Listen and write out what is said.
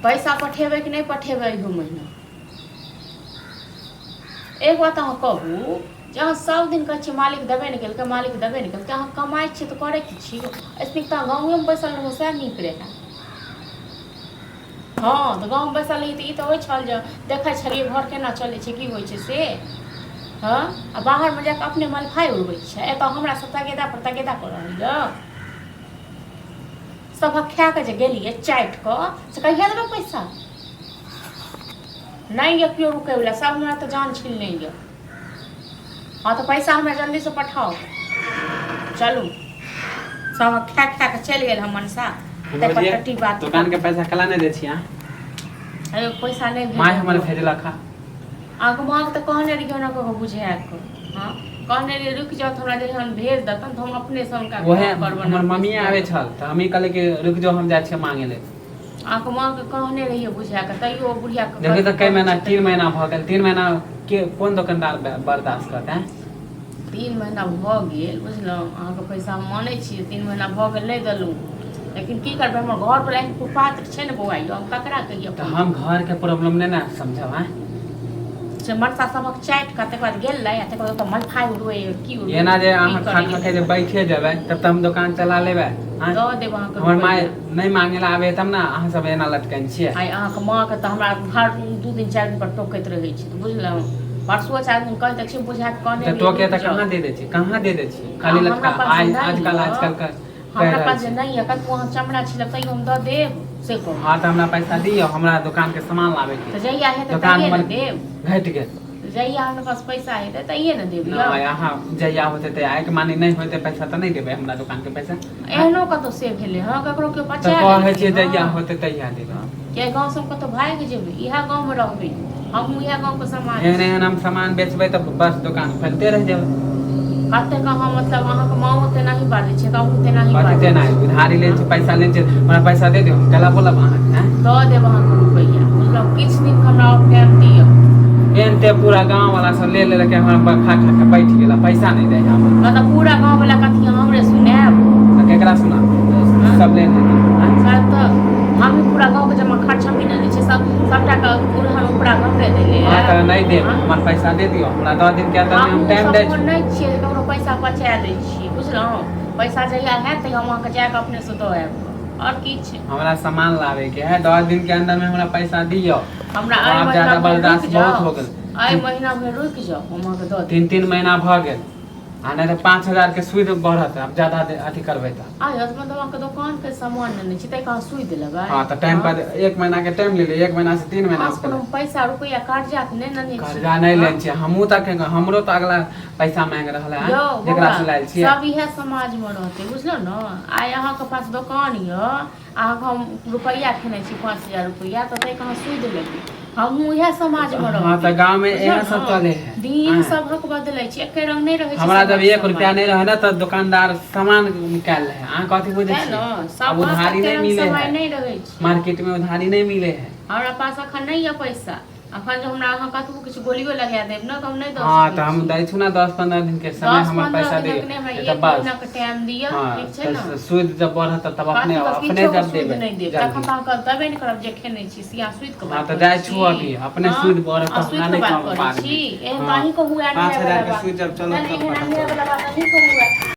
पैसा पठेबै कि नहीं पठेबै एगो महीना? एक बात अहाँ कहू, जे अहाँ सब दिन कहै छियै मालिक देबे नहीं केलकै, मालिक देबे नहीं केलकै, अहाँ कमाइ छियै तऽ करै की छियै? ऐसे तऽ गाँवेमे बैसल रहू सएह नीक रहै। हाँ तऽ गाँवमे बैसल रही तऽ ई तऽ होइ छल जे देखै छलियै घर केना चलै छै, की होइ छै से। हाँ आ बाहरमे जाकऽ अपने मलफाइ उड़बै छै, एतऽ हमरा सब तगेदा पर तगेदा कऽ रहल यऽ। सबक खा कऽ जे गेलियै चाटि कऽ से कहिया देबै पैसा? नहीं यऽ केओ रुकैवला, सब हमरा तऽ जान छीन लै यऽ। हाँ तो पैसा हमरा जल्दी से पठाओ, चलू। सब खा खा के चलि गेल हम मनसा। दुकान के पैसा कला नहीं दै छियै? अरे पैसा नहीं माय हमर भेजलक हा। आगू माँ के तो कहने रहियो ना को बुझा के। हां कहने रहिए रुक जाओ, हमरा जहन भेज देतन तो हम अपने से उनका करब। हमर मम्मी आवे छल त हमी कहले कि रुक जाओ, हम जाय छियै मांगे ले। आगू माँ के कहने रहिए बुझा के, तइयो बुढ़िया के देखिए तो कई महीना 3 महीना भ गेल। 3 महीना के कोन दुकानदार बर्दाश्त करते हैं? 3 महीना भ गेल बुझलौ, अहाँ के पैसा हम मानै छी। 3 महीना भ गेल नहीं देलू, लेकिन की करबे हमर घर पर एक कुपात्र छै ने बौआ, यो हम ककरा कहियो? तो हम घर के प्रॉब्लम नहीं ना समझब हैं। से मरसा सबक चाट के तक बाद गेल लै तक बाद त मलफाई उड़वे की उड़वे एना जे अहाँ खा खा के जे बैठे जेबै तब त हम दुकान चला लेबै। हां द देब अहाँ के। हमर माय नहीं मांगे ला आवे तब ना अहाँ सब एना लटकन छियै। आइ अहाँ के मां के त हमरा हर 2 दिन 4 दिन पर टोकैत रहै छी, बुझलौ? परसुओ 4 दिन कहै त छी बुझा के कहने तो टोके त कहां दे छी? कहां दे छी? खाली लटका आजकल का हमरा पास जे नहीं है, कतौ अहाँ चमड़ा छिलक तइयो हम द देब से को। हां त हमरा पैसा दियो, हमरा दुकान के सामान लावे के। त जइया है त तइये न देब। घट गेल जइया हमरा पास पैसा है त तइये न देब। ना यहाँ जइया होते त आइ के माने नहीं होते पैसा त नहीं देबे हमरा दुकान के पैसा। एहनो कतो से भेले हां, ककरो के त कहै छै जइया होते तइया देबे। के गांव सब कतो भाग जेबे, इहा गांव में रहबे हम, इहा गांव के सामान एहन हम सामान बेचबै त बस दुकान फैलते रह जाबे। कते कहाँ मतलब अहाँ के मां होते नहीं बाजे छै, गांव होते नहीं बाजे छै। नहीं उधारी ले छै, पैसा ले छै, हमरा पैसा दे दियो, हम कला बोलब अहाँ हैं द देब अहाँ के रुपैया। मतलब किछ दिन हमरा और टाइम दियो। एनते पूरा गांव वाला सब ले ले के हमरा खा खा के बैठ गेला, पैसा नहीं दे हम। मतलब पूरा गांव वाला कथि हमरे सुनाब? त केकरा सुना? सब ले ले सब त हम पूरा गांव के जमा खर्च हम नहीं ले छै, सबटा का पूरा हम पूरा गांव ले देले। हां त नहीं दे, हमर पैसा दे दियो, हमरा 10 दिन के अंदर हम टाइम दे छी। नहीं छिए ककरो पैसा बचा दै छी, बुझलौ? पैसा जहिया है त हम अहाँ के जाके अपने से द आएब। और किछ हमरा सामान लावे के है, 10 दिन के अंदर में हमरा पैसा दियो। हमरा आप ज्यादा बर्दाश्त बहुत हो गेल। आई महीना में रुक जाओ, हम अहाँ के द देब। 3 महीना भ गेल आ नहीं तो 5000 के सूद बढ़त, अब ज्यादा अथी करबै त। आ मतलब अहाँ के दुकान के सामान नहीं छै त कहां सूद लेबै? हां त टाइम पर 1 महीना के टाइम ले ले, 1 महीना से 3 महीना से कोनो पैसा रुपया कर्जा के नहीं न कर्जा नहीं ले छी हमहु तक, हमरो त अगला पैसा मांग रहल है जेकरा से लायल छी। सब इहे समाज में रहते, बुझलो न? आइ अहाँ के पास दुकान य, अहाँ के हम रुपया खेने छी 5000 रुपया, त तै कहां सूद लेबै? हमहु इहे समाज में रहते। हां त गांव में एहे सब चले है। दिन सब हक बदलै छी, एके रंग नहीं रहै छै। हमरा जब 1 रुपया नहीं रहे ना त दुकानदार सामान निकाल ले है। अहाँ कथि बुझै छी? सब उधारी नहीं मिले है, नहीं रहै छै मार्केट में उधारी नहीं मिले है। हमरा पास अखन नहीं है पैसा, अखन जो हमरा अहाँ कतबो किछु गोलियो लगा देब न त हम नहीं द सकब। हां त हम दै छु ना 10-15 दिन के समय हमर पैसा दियो त बस महीना के टाइम दियो, ठीक छै न? सूद जब बढ़त तब अपने जब देबे नहीं देब तखन त अहाँ देबे नहीं करब जे खेने छी सिया सूद के। हां त जाय छु अभी अपने सूद बढ़त त हमरा नहीं काम पार छी। एहन कहीं को हुआ नहीं 5000 के सूद जब चलत तब नहीं को हुआ।